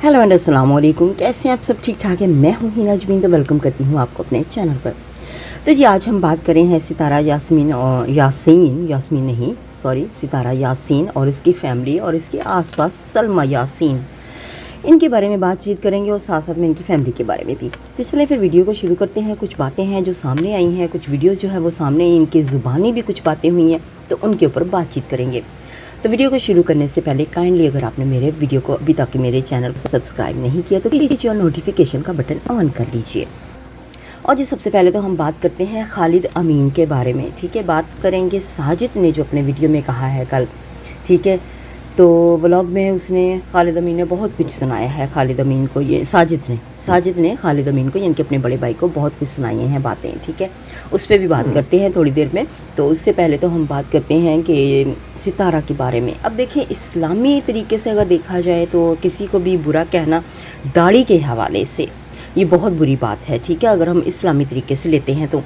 Hello and अस्सलाम वालेकुम। कैसे हैं आप सब? ठीक ठाक है। मैं हूं हिना जबीन, तो वेलकम करती हूं आपको अपने चैनल पर। तो जी आज हम बात करें हैं सितारा यास्मीन और यास्मीन नहीं सॉरी सितारा यासीन और इसकी फैमिली और इसके आसपास सलमा यासीन, इनके बारे में बातचीत करेंगे और साथ साथ में इनकी फैमिली के बारे में भी। तो चलिए फिर वीडियो को शुरू करते हैं। कुछ बातें हैं जो सामने आई हैं, कुछ वीडियोज़ जो है वो सामने इनकी ज़ुबानी भी कुछ बातें हुई हैं, तो उनके ऊपर बातचीत करेंगे। तो वीडियो को शुरू करने से पहले काइंडली अगर आपने मेरे वीडियो को अभी तक मेरे चैनल को सब्सक्राइब नहीं किया तो कीजिए और नोटिफिकेशन का बटन ऑन कर लीजिए। और जी सबसे पहले तो हम बात करते हैं खालिद अमीन के बारे में। ठीक है, बात करेंगे साजिद ने जो अपने वीडियो में कहा है कल। ठीक है, तो व्लॉग में उसने खालिद अमीन ने बहुत कुछ सुनाया है। खालिद अमीन को ये साजिद ने खालिद अमीन को यानी कि अपने बड़े भाई को बहुत कुछ सुनाई हैं बातें। ठीक है, उस पर भी बात करते हैं थोड़ी देर में। तो उससे पहले तो हम बात करते हैं कि सितारा के बारे में। अब देखिए, इस्लामी तरीके से अगर देखा जाए तो किसी को भी बुरा कहना दाढ़ी के हवाले से ये बहुत बुरी बात है। ठीक है, अगर हम इस्लामी तरीके से लेते हैं तो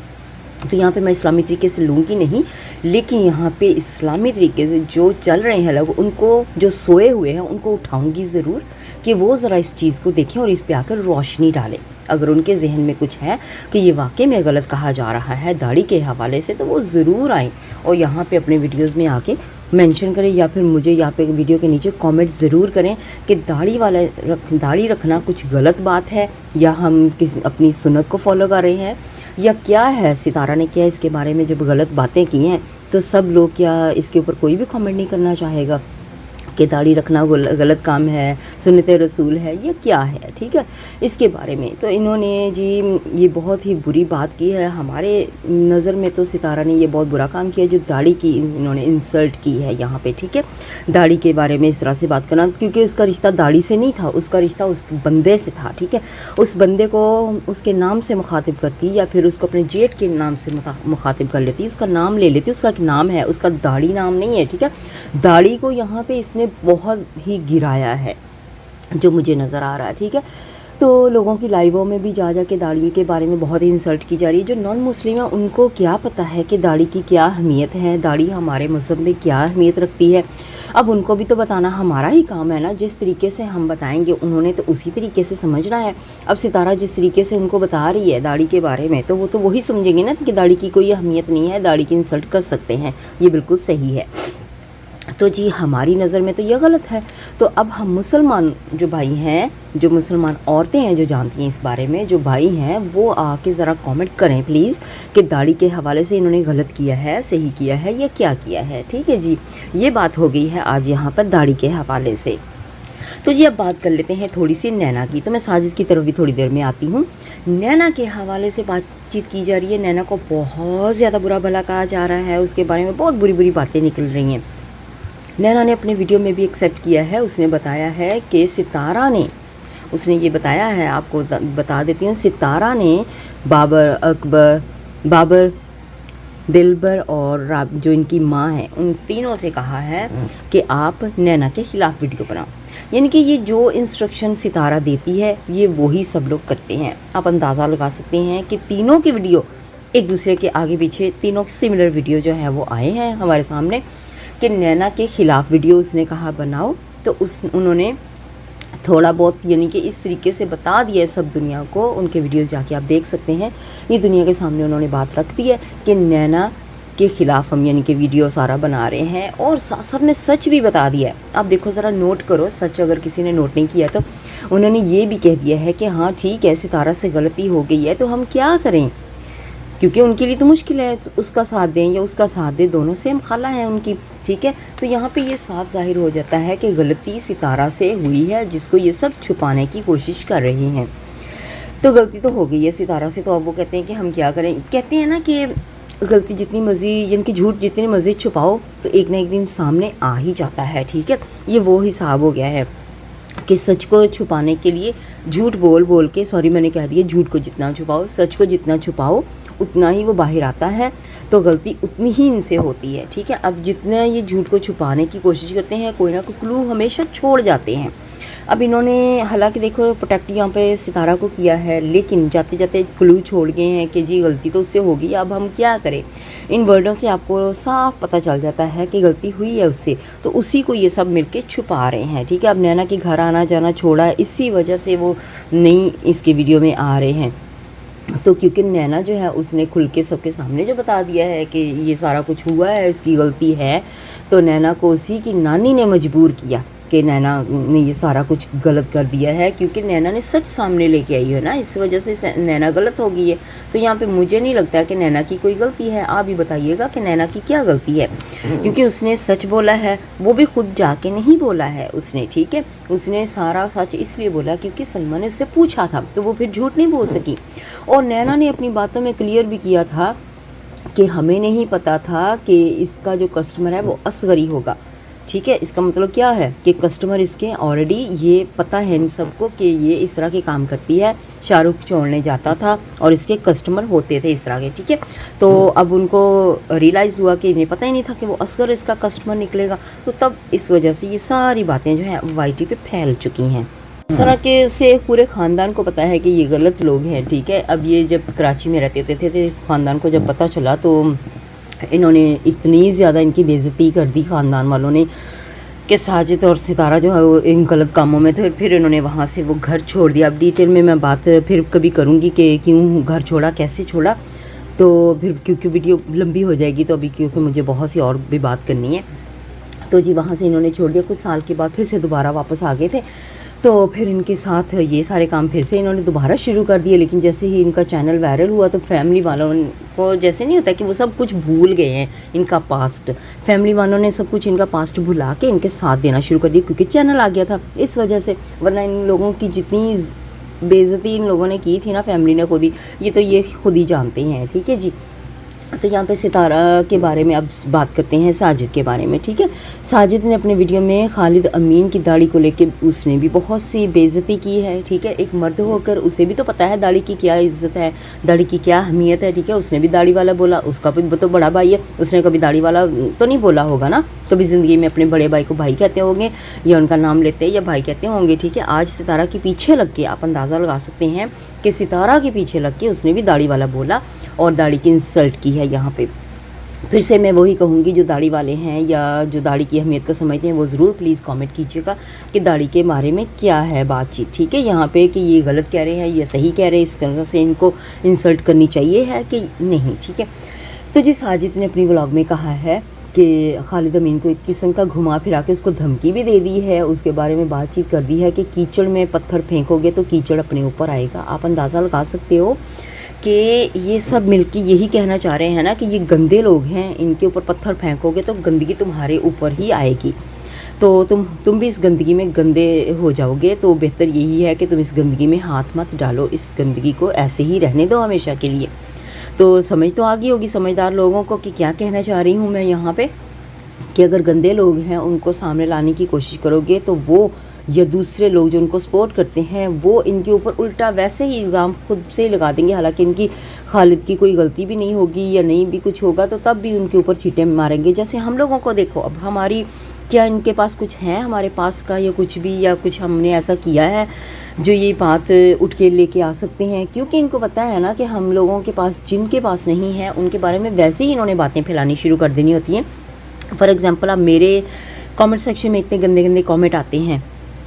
यहाँ पे मैं इस्लामी तरीके से लूँगी नहीं, लेकिन यहाँ पे इस्लामी तरीके से जो चल रहे हैं लोग, उनको जो सोए हुए हैं उनको उठाऊंगी ज़रूर कि वो ज़रा इस चीज़ को देखें और इस पे आकर रोशनी डालें। अगर उनके जहन में कुछ है कि ये वाकई में गलत कहा जा रहा है दाढ़ी के हवाले से, तो वो ज़रूर आएँ और यहाँ पे अपने वीडियोज़ में आके मेंशन करें या फिर मुझे यहाँ पे वीडियो के नीचे कमेंट ज़रूर करें कि दाढ़ी रखना कुछ गलत बात है या हम किसी अपनी सुन्नत को फॉलो कर रहे हैं या क्या है। सितारा ने क्या इसके बारे में जब गलत बातें की हैं तो सब लोग क्या इसके ऊपर कोई भी कमेंट नहीं करना चाहेगा कि दाढ़ी रखना गलत काम है, सुन्नत रसूल है, ये क्या है। ठीक है, इसके बारे में तो इन्होंने जी ये बहुत ही बुरी बात की है। हमारे नज़र में तो सितारा ने ये बहुत बुरा काम किया जो दाढ़ी की इन्होंने इंसल्ट की है यहाँ पे। ठीक है, दाढ़ी के बारे में इस तरह से बात करना, क्योंकि उसका रिश्ता दाढ़ी से नहीं था, उसका रिश्ता उस बंदे से था। ठीक है, उस बंदे को उसके नाम से मुखातिब करती या फिर उसको अपने जेठ के नाम से मुखातिब कर लेती, उसका नाम ले लेती। उसका एक नाम है, उसका दाढ़ी नाम नहीं है। ठीक है, दाढ़ी को यहाँ पे इसने बहुत ही गिराया है जो मुझे नज़र आ रहा है। ठीक है, तो लोगों की लाइवों में भी जा के दाढ़ी के बारे में बहुत ही इंसल्ट की जा रही है। जो नॉन मुस्लिम है उनको क्या पता है कि दाढ़ी की क्या अहमियत है, दाढ़ी हमारे मज़हब में क्या अहमियत रखती है। अब उनको भी तो बताना हमारा ही काम है ना। जिस तरीके से हम बताएंगे उन्होंने तो उसी तरीके से समझना है। अब सितारा जिस तरीके से उनको बता रही है दाढ़ी के बारे में, तो वो तो वही समझेंगे ना कि दाढ़ी की कोई अहमियत नहीं है, दाढ़ी की इंसल्ट कर सकते हैं, ये बिल्कुल सही है। तो जी हमारी नज़र में तो ये गलत है। तो अब हम मुसलमान जो भाई हैं, जो मुसलमान औरतें हैं जो जानती हैं इस बारे में, जो भाई हैं वो आके ज़रा कमेंट करें प्लीज़ कि दाढ़ी के हवाले से इन्होंने गलत किया है, सही किया है या क्या किया है। ठीक है जी, ये बात हो गई है आज यहाँ पर दाढ़ी के हवाले से। तो जी अब बात कर लेते हैं थोड़ी सी नैना की। तो मैं साजिद की तरफ भी थोड़ी देर में आती हूँ। नैना के हवाले से बातचीत की जा रही है। नैना को बहुत ज़्यादा बुरा भला कहा जा रहा है, उसके बारे में बहुत बुरी बुरी बातें निकल रही हैं। नैना ने अपने वीडियो में भी एक्सेप्ट किया है। उसने बताया है कि सितारा ने, उसने ये बताया है, आपको बता देती हूँ, सितारा ने बाबर, अकबर, बाबर, दिलबर और जो इनकी माँ है उन तीनों से कहा है कि आप नैना के ख़िलाफ़ वीडियो बनाओ। यानी कि ये जो इंस्ट्रक्शन सितारा देती है ये वही सब लोग करते हैं। आप अंदाज़ा लगा सकते हैं कि तीनों की वीडियो एक दूसरे के आगे पीछे, तीनों सिमिलर वीडियो जो है वो आए हैं हमारे सामने कि नैना के ख़िलाफ़ वीडियो उसने कहा बनाओ। तो उन्होंने थोड़ा बहुत यानी कि इस तरीके से बता दिया सब दुनिया को। उनके वीडियोस जाके आप देख सकते हैं, ये दुनिया के सामने उन्होंने बात रख दी है कि नैना के ख़िलाफ़ हम यानी कि वीडियो सारा बना रहे हैं और साथ साथ में सच भी बता दिया है। आप देखो ज़रा, नोट करो सच, अगर किसी ने नोट नहीं किया तो उन्होंने ये भी कह दिया है कि हाँ ठीक है सितारा से गलती हो गई है तो हम क्या करें, क्योंकि उनके लिए तो मुश्किल है, उसका साथ दें या उसका साथ दें, दोनों सेम खाला है उनकी। ठीक है, तो यहाँ पे ये साफ जाहिर हो जाता है कि गलती सितारा से हुई है जिसको ये सब छुपाने की कोशिश कर रही हैं। तो गलती तो हो गई है सितारा से। तो अब वो कहते हैं कि हम क्या करें। कहते हैं ना कि गलती जितनी मर्जी यानी कि झूठ जितनी मर्जी छुपाओ तो एक ना एक दिन सामने आ ही जाता है। ठीक है, ये वो हिसाब हो गया है कि सच को छुपाने के लिए झूठ बोल के, सॉरी मैंने कह दिया, झूठ को जितना छुपाओ, सच को जितना छुपाओ उतना ही वो बाहर आता है, तो गलती उतनी ही इनसे होती है। ठीक है, अब जितना ये झूठ को छुपाने की कोशिश करते हैं कोई ना कोई क्लू हमेशा छोड़ जाते हैं। अब इन्होंने हालांकि देखो प्रोटेक्ट यहाँ पे सितारा को किया है, लेकिन जाते जाते क्लू छोड़ गए हैं कि जी गलती तो उससे होगी, अब हम क्या करें। इन वर्डों से आपको साफ पता चल जाता है कि गलती हुई है उससे, तो उसी को ये सब मिलके छुपा रहे हैं, ठीक है। अब नैना के घर आना जाना छोड़ा है, इसी वजह से वो नहीं इसके वीडियो में आ रहे हैं। तो क्योंकि नैना जो है उसने खुल के सबके सामने जो बता दिया है कि ये सारा कुछ हुआ है, इसकी गलती है, तो नैना को उसी की नानी ने मजबूर किया कि नैना ने ये सारा कुछ गलत कर दिया है, क्योंकि नैना ने सच सामने लेके आई है ना, इस वजह से नैना गलत हो गई है। तो यहाँ पे मुझे नहीं लगता कि नैना की कोई गलती है। आप ही बताइएगा कि नैना की क्या गलती है, क्योंकि उसने सच बोला है, वो भी खुद जाके नहीं बोला है उसने, ठीक है। उसने सारा सच इसलिए बोला क्योंकि सलमा ने उससे पूछा था, तो वो फिर झूठ नहीं बोल सकी। और नैना ने अपनी बातों में क्लियर भी किया था कि हमें नहीं पता था कि इसका जो कस्टमर है वो असगरी होगा, ठीक है। इसका मतलब क्या है कि कस्टमर इसके ऑलरेडी ये पता है इन सबको कि ये इस तरह के काम करती है, शाहरुख छोड़ने जाता था और इसके कस्टमर होते थे इस तरह के, ठीक है। तो अब उनको रियलाइज़ हुआ कि इन्हें पता ही नहीं था कि वो असगर इसका कस्टमर निकलेगा, तो तब इस वजह से ये सारी बातें जो हैं वाईटी पे फैल चुकी हैं। इस तरह के से पूरे ख़ानदान को पता है कि ये गलत लोग हैं, ठीक है। अब ये जब कराची में रहते थे तो ख़ानदान को जब पता चला तो इन्होंने इतनी ज़्यादा इनकी बेइज्जती कर दी ख़ानदान वालों ने कि साजिद और सितारा जो है वो इन गलत कामों में थे, फिर इन्होंने वहाँ से वो घर छोड़ दिया। अब डिटेल में मैं बात फिर कभी करूँगी कि क्यों घर छोड़ा, कैसे छोड़ा, तो फिर क्योंकि वीडियो लंबी हो जाएगी, तो अभी क्योंकि मुझे बहुत सी और भी बात करनी है। तो जी वहाँ से इन्होंने छोड़ दिया, कुछ साल के बाद फिर से दोबारा वापस आ गए थे, तो फिर इनके साथ ये सारे काम फिर से इन्होंने दोबारा शुरू कर दिए। लेकिन जैसे ही इनका चैनल वायरल हुआ तो फैमिली वालों को जैसे नहीं होता कि वो सब कुछ भूल गए हैं इनका पास्ट, फैमिली वालों ने सब कुछ इनका पास्ट भुला के इनके साथ देना शुरू कर दिया, क्योंकि चैनल आ गया था इस वजह से। वरना इन लोगों की जितनी बेइज्जती इन लोगों ने की थी ना फैमिली ने खुद ही, ये तो ये खुद ही जानते हैं, ठीक है जी। तो यहाँ पे सितारा के बारे में अब बात करते हैं साजिद के बारे में, ठीक है। साजिद ने अपने वीडियो में खालिद अमीन की दाढ़ी को लेके उसने भी बहुत सी बेइज्जती की है, ठीक है। एक मर्द होकर उसे भी तो पता है दाढ़ी की क्या इज्जत है, दाढ़ी की क्या अहमियत है, ठीक है। उसने भी दाढ़ी वाला बोला, उसका भी तो बड़ा भाई है, उसने कभी दाढ़ी वाला तो नहीं बोला होगा ना, कभी ज़िंदगी में अपने बड़े भाई को भाई कहते होंगे या उनका नाम लेते हैं या भाई कहते होंगे, ठीक है। आज सितारा के पीछे लग के आप अंदाज़ा लगा सकते हैं कि सितारा के पीछे लग के उसने भी दाढ़ी वाला बोला और दाढ़ी की इंसल्ट की है। यहाँ पे फिर से मैं वही कहूँगी, जो दाढ़ी वाले हैं या जो दाढ़ी की अहमियत को समझते हैं वो ज़रूर प्लीज़ कमेंट कीजिएगा कि दाढ़ी के बारे में क्या है बातचीत, ठीक है। यहाँ पे कि ये गलत कह रहे हैं या सही कह रहे हैं, इस तरह से इनको इंसल्ट करनी चाहिए है कि नहीं, ठीक है। तो जी साजिद ने अपनी व्लॉग में कहा है कि खालिद अमीन को एक किस्म का घुमा फिरा के उसको धमकी भी दे दी है, उसके बारे में बातचीत कर दी है कि कीचड़ में पत्थर फेंकोगे तो कीचड़ अपने ऊपर आएगा। आप अंदाज़ा लगा सकते हो कि ये सब मिलके यही कहना चाह रहे हैं ना कि ये गंदे लोग हैं, इनके ऊपर पत्थर फेंकोगे तो गंदगी तुम्हारे ऊपर ही आएगी, तो तुम भी इस गंदगी में गंदे हो जाओगे। तो बेहतर यही है कि तुम इस गंदगी में हाथ मत डालो, इस गंदगी को ऐसे ही रहने दो हमेशा के लिए। तो समझ तो आ गई होगी समझदार लोगों को कि क्या कहना चाह रही हूँ मैं यहाँ पे, कि अगर गंदे लोग हैं उनको सामने लाने की कोशिश करोगे तो वो या दूसरे लोग जो उनको सपोर्ट करते हैं वो इनके ऊपर उल्टा वैसे ही इल्ज़ाम खुद से ही लगा देंगे। हालांकि इनकी खालिद की कोई गलती भी नहीं होगी या नहीं भी कुछ होगा तो तब भी उनके ऊपर चीटें मारेंगे। जैसे हम लोगों को देखो, अब हमारी क्या इनके पास कुछ है हमारे पास का या कुछ भी, या कुछ हमने ऐसा किया है जो ये बात उठ के लेके आ सकते हैं, क्योंकि इनको पता है ना कि हम लोगों के पास, जिनके पास नहीं है उनके बारे में वैसे ही इन्होंने बातें फैलानी शुरू कर देनी होती हैं। फॉर एग्ज़ाम्पल अब मेरे कमेंट सेक्शन में इतने गंदे गंदे कमेंट आते हैं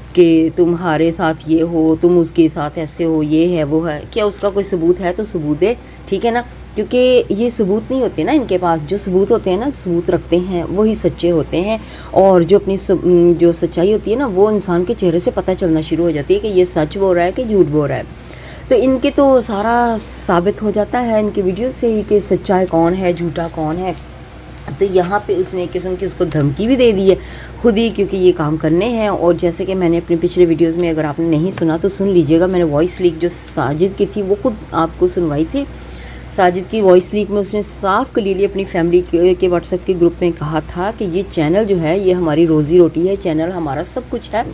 कि तुम्हारे साथ ये हो, तुम उसके साथ ऐसे हो, ये है वो है, क्या उसका कोई सबूत है तो सबूत दे, ठीक है ना। क्योंकि ये सबूत नहीं होते ना इनके पास, जो सबूत होते हैं ना, सबूत रखते हैं वही सच्चे होते हैं, और जो अपनी जो सच्चाई होती है ना वो इंसान के चेहरे से पता चलना शुरू हो जाती है कि ये सच बोल रहा है कि झूठ बोल रहा है। तो इनके तो सारा साबित हो जाता है इनके वीडियो से ही कि सच्चाई कौन है झूठा कौन है। तो यहाँ पे उसने एक किस्म की उसको धमकी भी दे दी है खुद ही, क्योंकि ये काम करने हैं। और जैसे कि मैंने अपने पिछले वीडियोस में, अगर आपने नहीं सुना तो सुन लीजिएगा, मैंने वॉइस लीक जो साजिद की थी वो खुद आपको सुनवाई थी। साजिद की वॉइस लीक में उसने साफ क्लियरली अपनी फैमिली के व्हाट्सएप के ग्रुप में कहा था कि ये चैनल जो है ये हमारी रोज़ी रोटी है, चैनल हमारा सब कुछ है।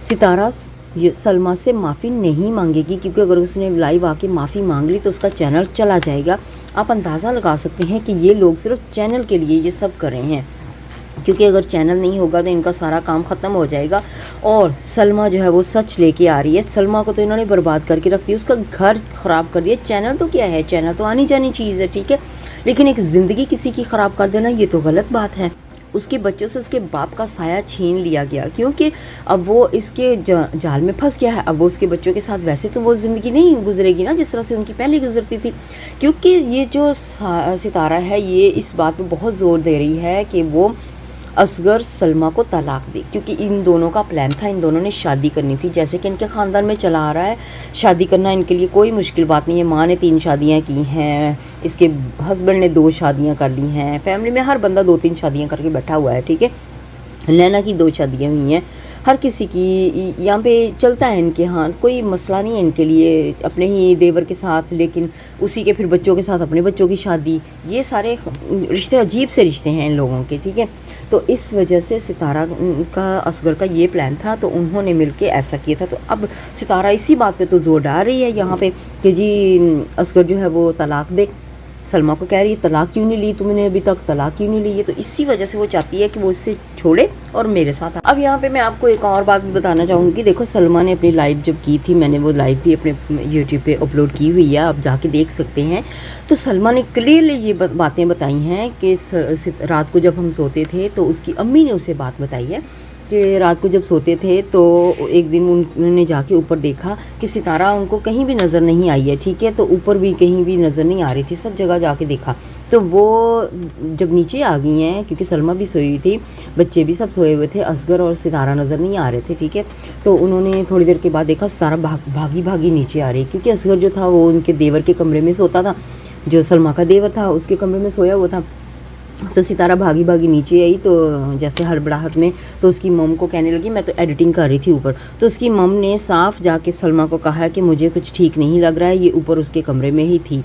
सितारा ये सलमा से माफ़ी नहीं मांगेगी, क्योंकि अगर उसने लाइव आके माफ़ी मांग ली तो उसका चैनल चला जाएगा। आप अंदाज़ा लगा सकते हैं कि ये लोग सिर्फ चैनल के लिए ये सब कर रहे हैं। क्योंकि अगर चैनल नहीं होगा तो इनका सारा काम ख़त्म हो जाएगा। और सलमा जो है वो सच लेके आ रही है। सलमा को तो इन्होंने बर्बाद करके रख दिया, उसका घर ख़राब कर दिया। चैनल तो क्या है, चैनल तो आनी जानी चीज़ है, ठीक है, लेकिन एक ज़िंदगी किसी की ख़राब कर देना ये तो गलत बात है। उसके बच्चों से उसके बाप का साया छीन लिया गया, क्योंकि अब वो इसके जाल में फंस गया है। अब वो उसके बच्चों के साथ वैसे तो वो ज़िंदगी नहीं गुजरेगी ना जिस तरह से उनकी पहले गुजरती थी, क्योंकि ये जो सितारा है ये इस बात पे बहुत ज़ोर दे रही है कि वो असगर सलमा को तलाक दे, क्योंकि इन दोनों का प्लान था, इन दोनों ने शादी करनी थी। जैसे कि इनके ख़ानदान में चला आ रहा है, शादी करना इनके लिए कोई मुश्किल बात नहीं है। माँ ने 3 शादियाँ की हैं, इसके हस्बैंड ने 2 शादियाँ कर ली हैं, फैमिली में हर बंदा 2-3 शादियाँ करके बैठा हुआ है, ठीक है। नैना की 2 शादियाँ हुई हैं, हर किसी की यहाँ पे चलता है इनके यहाँ, कोई मसला नहीं है इनके लिए, अपने ही देवर के साथ, लेकिन उसी के फिर बच्चों के साथ अपने बच्चों की शादी, ये सारे रिश्ते अजीब से रिश्ते हैं इन लोगों के, ठीक है। तो इस वजह से सितारा का असगर का ये प्लान था, तो उन्होंने मिलके ऐसा किया था। तो अब सितारा इसी बात पे तो जोर डाल रही है यहाँ पे कि जी असगर जो है वो तलाक दे। सलमा को कह रही है तलाक क्यों नहीं ली तुमने अभी तक, तलाक क्यों नहीं ली है, तो इसी वजह से वो चाहती है कि वो इससे छोड़े और मेरे साथ। अब यहाँ पे मैं आपको एक और बात बताना चाहूँगी। देखो सलमा ने अपनी लाइव जब की थी, मैंने वो लाइव भी अपने यूट्यूब पे अपलोड की हुई है, आप जाके देख सकते हैं। तो सलमा ने क्लियरली ये बातें बताई हैं कि रात को जब हम सोते थे तो उसकी अम्मी ने उसे बात बताई है कि रात को जब सोते थे तो एक दिन उन्होंने जाके ऊपर देखा कि सितारा उनको कहीं भी नज़र नहीं आई है, ठीक है, तो ऊपर भी कहीं भी नज़र नहीं आ रही थी, सब जगह जाके देखा। तो वो जब नीचे आ गई हैं, क्योंकि सलमा भी सोई हुई थी, बच्चे भी सब सोए हुए थे, असगर और सितारा नज़र नहीं आ रहे थे, ठीक है, तो उन्होंने थोड़ी देर के बाद देखा सितारा भागी भागी नीचे आ रही, क्योंकि असगर जो था वो उनके देवर के कमरे में सोता था, जो सलमा का देवर था उसके कमरे में सोया हुआ था। तो सितारा भागी भागी नीचे आई, तो जैसे हड़बड़ाहट में तो उसकी मम को कहने लगी मैं तो एडिटिंग कर रही थी ऊपर। तो उसकी मम ने साफ जाके सलमा को कहा कि मुझे कुछ ठीक नहीं लग रहा है, ये ऊपर उसके कमरे में ही थी।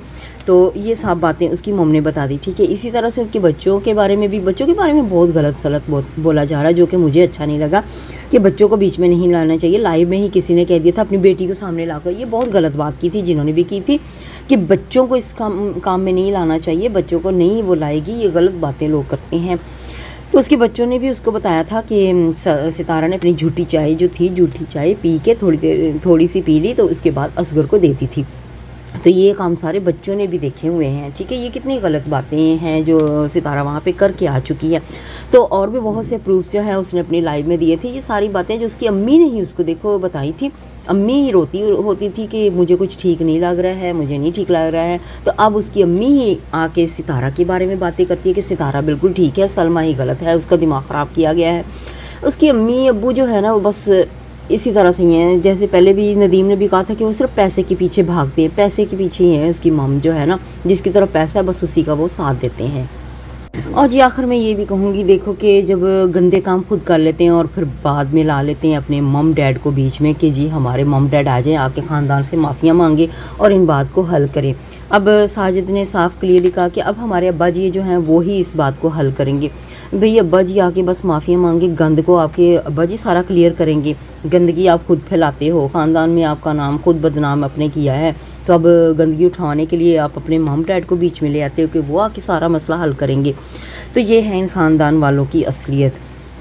तो ये साफ बातें उसकी मम ने बता दी, ठीक है। इसी तरह से उनके बच्चों के बारे में भी, बच्चों के बारे में बहुत गलत सलत बोला जा रहा है, जो कि मुझे अच्छा नहीं लगा कि बच्चों को बीच में नहीं लाना चाहिए। लाइव में ही किसी ने कह दिया था अपनी बेटी को सामने लाकर, ये बहुत गलत बात की थी जिन्होंने भी की थी कि बच्चों को इस काम में नहीं लाना चाहिए, बच्चों को नहीं वो लाएगी, ये गलत बातें लोग करते हैं। तो उसके बच्चों ने भी उसको बताया था कि सितारा ने अपनी झूठी चाय जो थी, झूठी चाय पी के थोड़ी सी पी ली, तो उसके बाद असगर को देती थी। तो ये काम सारे बच्चों ने भी देखे हुए हैं, ठीक है। ये कितनी गलत बातें हैं जो सितारा वहाँ पे करके आ चुकी है। तो और भी बहुत से प्रूफ्स जो है उसने अपनी लाइव में दिए थे, ये सारी बातें जो उसकी अम्मी ने ही उसको देखो बताई थी। अम्मी ही रोती होती थी कि मुझे कुछ ठीक नहीं लग रहा है, मुझे नहीं ठीक लग रहा है, तो अब उसकी अम्मी ही आके सितारा के बारे में बातें करती है कि सितारा बिल्कुल ठीक है, सलमा ही गलत है, उसका दिमाग ख़राब किया गया है। उसकी अम्मी अब्बू जो है ना वो बस इसी तरह से ही हैं, जैसे पहले भी नदीम ने भी कहा था कि वो सिर्फ पैसे के पीछे भागते हैं, पैसे के पीछे ही हैं उसकी मम जो है ना, जिसकी तरफ पैसा है बस उसी का वो साथ देते हैं। और जी आखिर में ये भी कहूँगी, देखो कि जब गंदे काम खुद कर लेते हैं और फिर बाद में ला लेते हैं अपने मम डैड को बीच में कि जी हमारे मम डैड आ जाएं, आके ख़ानदान से माफ़िया मांगे और इन बात को हल करें। अब साजिद ने साफ क्लियरली कहा कि अब हमारे अब्बा जी जो हैं वो ही इस बात को हल करेंगे। भई अब्बा जी आके बस माफ़िया मांगे, गंद को आपके अब्बा जी सारा क्लियर करेंगे। गंदगी आप खुद फैलाते हो, ख़ानदान में आपका नाम खुद बदनाम अपने किया है, तो अब गंदगी उठाने के लिए आप अपने मम डैड को बीच में ले आते हो कि वो आके सारा मसला हल करेंगे। तो ये है इन ख़ानदान वालों की असलियत।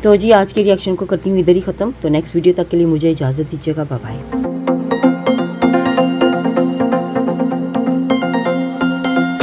तो जी आज के रिएक्शन को करती हूँ इधर ही ख़त्म। तो नेक्स्ट वीडियो तक के लिए मुझे इजाज़त दीजिएगा, बाय बाय।